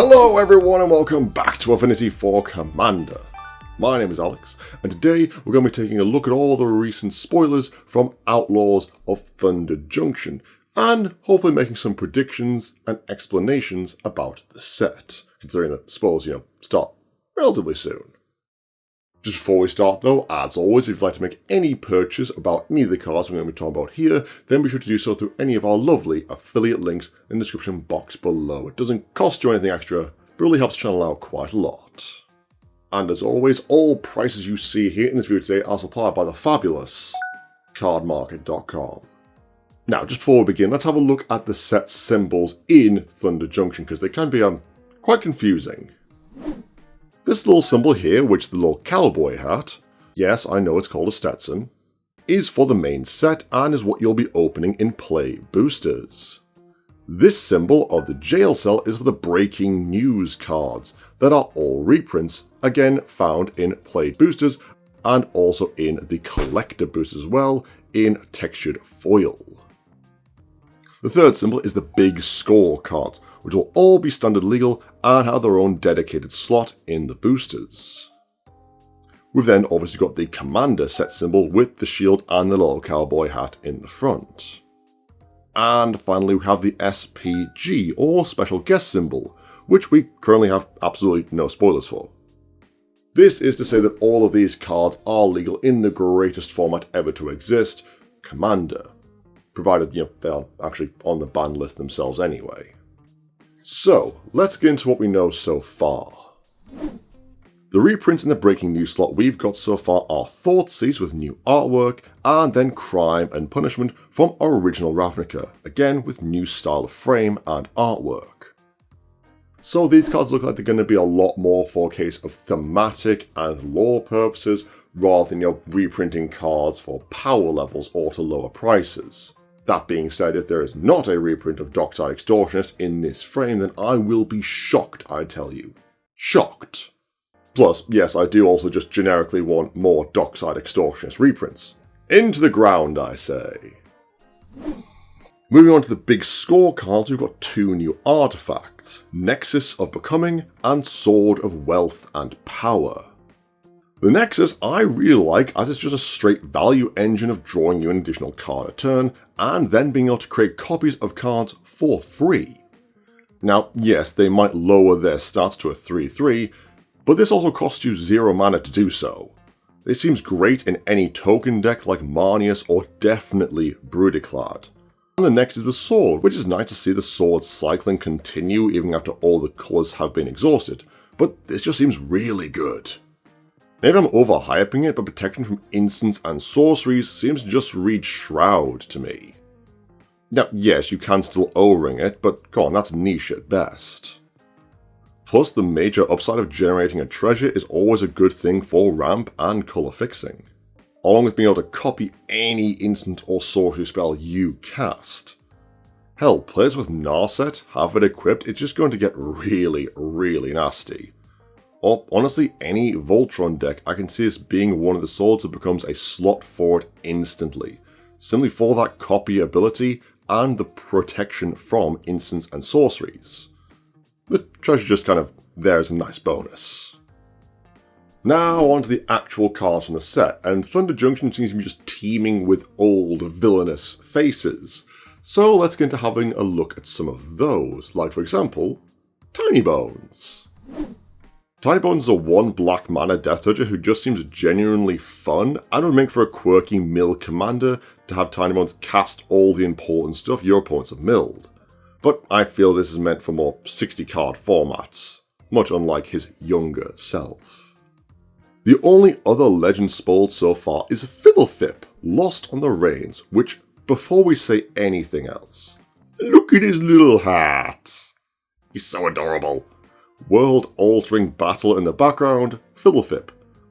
Hello everyone and welcome back to Affinity for Commander. My name is Alex, and today we're going to be taking a look at all the recent spoilers from Outlaws of Thunder Junction, and hopefully making some predictions and explanations about the set, considering that spoilers, start relatively soon. Just before we start though, as always, if you'd like to make any purchase about any of the cards we're going to be talking about here, then be sure to do so through any of our lovely affiliate links in the description box below. It doesn't cost you anything extra, but really helps the channel out quite a lot. And as always, all prices you see here in this video today are supplied by the fabulous cardmarket.com. Now, just before we begin, let's have a look at the set symbols in Thunder Junction, because they can be quite confusing. This little symbol here, which is the little cowboy hat, yes, I know it's called a Stetson, is for the main set and is what you'll be opening in play boosters. This symbol of the jail cell is for the breaking news cards that are all reprints, again found in play boosters and also in the collector boosters as well in textured foil. The third symbol is the big score cards, which will all be standard legal and have their own dedicated slot in the boosters. We've then obviously got the commander set symbol with the shield and the little cowboy hat in the front. And finally we have the SPG, or special guest symbol, which we currently have absolutely no spoilers for. This is to say that all of these cards are legal in the greatest format ever to exist, Commander. Provided, they are actually on the ban list themselves anyway. So, let's get into what we know so far. The reprints in the breaking news slot we've got so far are Thoughtseize with new artwork, and then Crime and Punishment from original Ravnica, again with new style of frame and artwork. So these cards look like they're going to be a lot more for a case of thematic and lore purposes, rather than reprinting cards for power levels or to lower prices. That being said, if there is not a reprint of Dockside Extortionist in this frame, then I will be shocked, I tell you. Shocked. Plus, yes, I do also just generically want more Dockside Extortionist reprints. Into the ground, I say. Moving on to the big score cards, we've got two new artifacts, Nexus of Becoming and Sword of Wealth and Power. The Nexus I really like, as it's just a straight value engine of drawing you an additional card a turn, and then being able to create copies of cards for free. Now, yes, they might lower their stats to a 3/3, but this also costs you 0 mana to do so. This seems great in any token deck like Marnius or definitely Brudiclad. And the next is the sword, which is nice to see the sword cycling continue even after all the colours have been exhausted, but this just seems really good. Maybe I'm overhyping it, but protection from instants and sorceries seems to just read Shroud to me. Now, yes, you can still O-ring it, but come on, that's niche at best. Plus, the major upside of generating a treasure is always a good thing for ramp and colour fixing, along with being able to copy any instant or sorcery spell you cast. Hell, players with Narset have it equipped, it's just going to get really, really nasty. Or, honestly, any Voltron deck, I can see this being one of the swords that becomes a slot for it instantly, simply for that copy ability and the protection from instants and sorceries. The treasure just kind of there as a nice bonus. Now on to the actual cards from the set, and Thunder Junction seems to be just teeming with old villainous faces. So let's get into having a look at some of those, like for example, Tiny Bones. Tiny Bones is a 1 black mana Death Toucher who just seems genuinely fun, and would make for a quirky mill commander to have Tiny Bones cast all the important stuff your opponents have milled. But I feel this is meant for more 60 card formats, much unlike his younger self. The only other legend spoiled so far is Fiddlefip, Lost on the Reigns, which, before we say anything else, look at his little hat! He's so adorable! World-altering battle in the background, Fiddlefip.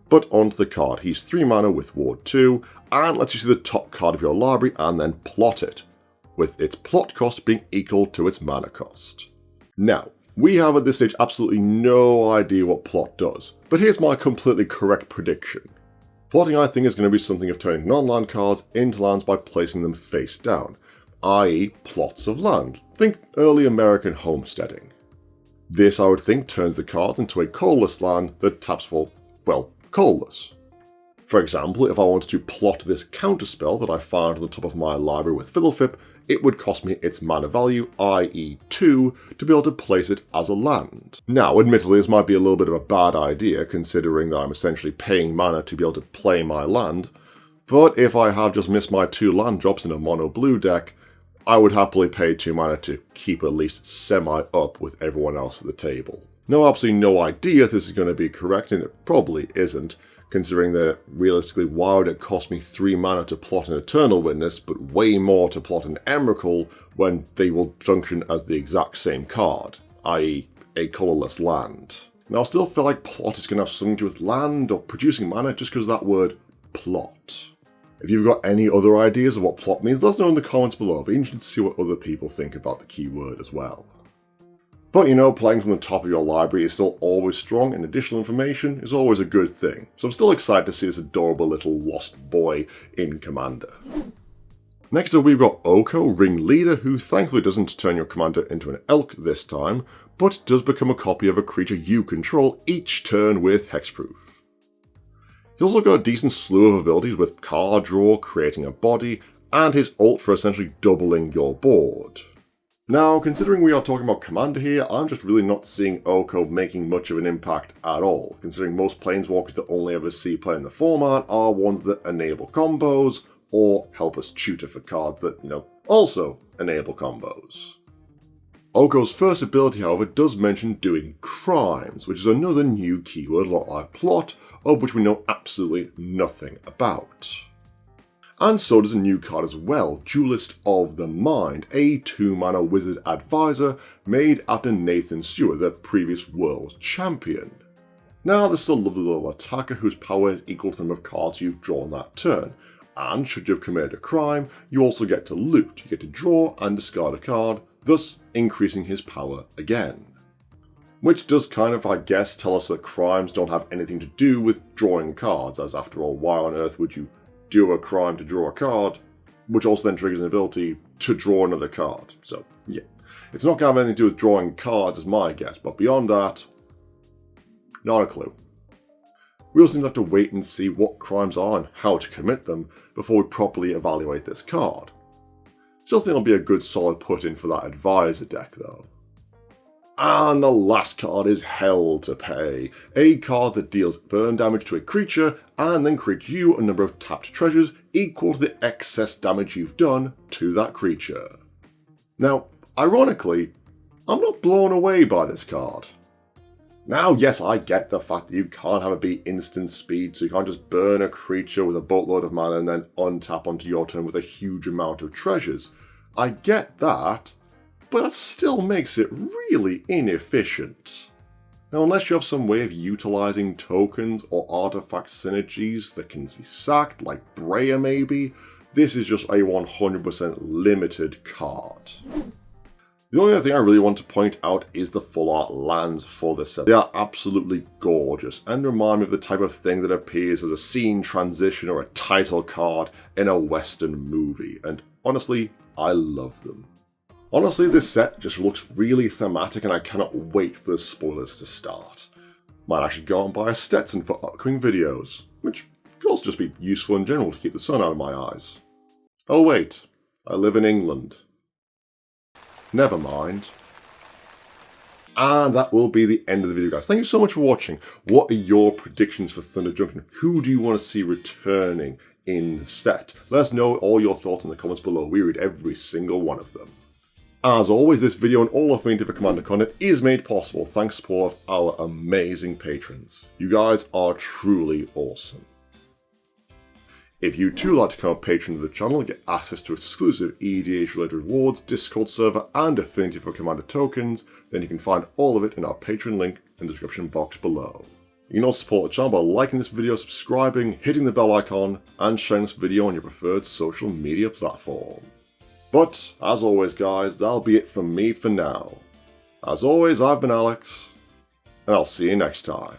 But onto the card, he's 3 mana with Ward 2, and lets you see the top card of your library and then plot it, with its plot cost being equal to its mana cost. Now, we have at this stage absolutely no idea what plot does, but here's my completely correct prediction. Plotting, I think, is going to be something of turning non-land cards into lands by placing them face down, i.e. plots of land. Think early American homesteading. This, I would think, turns the card into a colourless land that taps for, well, colourless. For example, if I wanted to plot this counterspell that I found on the top of my library with Fiddlefip, it would cost me its mana value, i.e. 2, to be able to place it as a land. Now, admittedly, this might be a little bit of a bad idea, considering that I'm essentially paying mana to be able to play my land, but if I have just missed my 2 land drops in a mono-blue deck, I would happily pay 2 mana to keep at least semi-up with everyone else at the table. Now, absolutely no idea if this is going to be correct, and it probably isn't, considering that realistically, why would it cost me 3 mana to plot an Eternal Witness, but way more to plot an Emrakul when they will function as the exact same card, i.e. a colourless land. Now, I still feel like plot is going to have something to do with land or producing mana just because of that word plot. If you've got any other ideas of what plot means, let us know in the comments below. It'll be interesting to see what other people think about the keyword as well. But you know, playing from the top of your library is still always strong, and additional information is always a good thing. So I'm still excited to see this adorable little lost boy in Commander. Next up we've got Oko, Ringleader, who thankfully doesn't turn your commander into an elk this time, but does become a copy of a creature you control each turn with hexproof. He's also got a decent slew of abilities with card draw, creating a body, and his ult for essentially doubling your board. Now, considering we are talking about Commander here, I'm just really not seeing Oko making much of an impact at all, considering most Planeswalkers that only ever see play in the format are ones that enable combos, or help us tutor for cards that, also enable combos. Oko's first ability, however, does mention doing crimes, which is another new keyword, a lot like plot, of which we know absolutely nothing about. And so does a new card as well, Duelist of the Mind, a 2-mana wizard advisor made after Nathan Stewart, the previous world champion. Now, this is a lovely little attacker whose power is equal to the number of cards you've drawn that turn, and should you have committed a crime, you also get to loot. You get to draw and discard a card, thus increasing his power again. Which does kind of, I guess, tell us that crimes don't have anything to do with drawing cards, as after all, why on earth would you do a crime to draw a card, which also then triggers an ability to draw another card. So, yeah. It's not going to have anything to do with drawing cards, is my guess, but beyond that, not a clue. We also have to wait and see what crimes are and how to commit them before we properly evaluate this card. Still think it'll be a good solid put-in for that advisor deck, though. And the last card is Hell to Pay, a card that deals burn damage to a creature and then creates you a number of tapped treasures equal to the excess damage you've done to that creature. Now, ironically, I'm not blown away by this card. Now, yes, I get the fact that you can't have it be instant speed, so you can't just burn a creature with a boatload of mana and then untap onto your turn with a huge amount of treasures. I get that. But that still makes it really inefficient. Now, unless you have some way of utilizing tokens or artifact synergies that can be sacked, like Breya maybe, this is just a 100% limited card. The only other thing I really want to point out is the full art lands for this set. They are absolutely gorgeous and remind me of the type of thing that appears as a scene transition or a title card in a Western movie, and honestly, I love them. Honestly, this set just looks really thematic and I cannot wait for the spoilers to start. Might actually go out and buy a Stetson for upcoming videos, which could also just be useful in general to keep the sun out of my eyes. Oh wait, I live in England. Never mind. And that will be the end of the video, guys. Thank you so much for watching. What are your predictions for Thunder Junction? Who do you want to see returning in the set? Let us know all your thoughts in the comments below. We read every single one of them. As always, this video and all Affinity for Commander content is made possible thanks to the support of our amazing patrons. You guys are truly awesome. If you too like to become a patron of the channel and get access to exclusive EDH-related rewards, Discord server, and Affinity for Commander tokens, then you can find all of it in our Patreon link in the description box below. You can also support the channel by liking this video, subscribing, hitting the bell icon, and sharing this video on your preferred social media platform. But, as always guys, that'll be it from me for now. As always, I've been Alex, and I'll see you next time.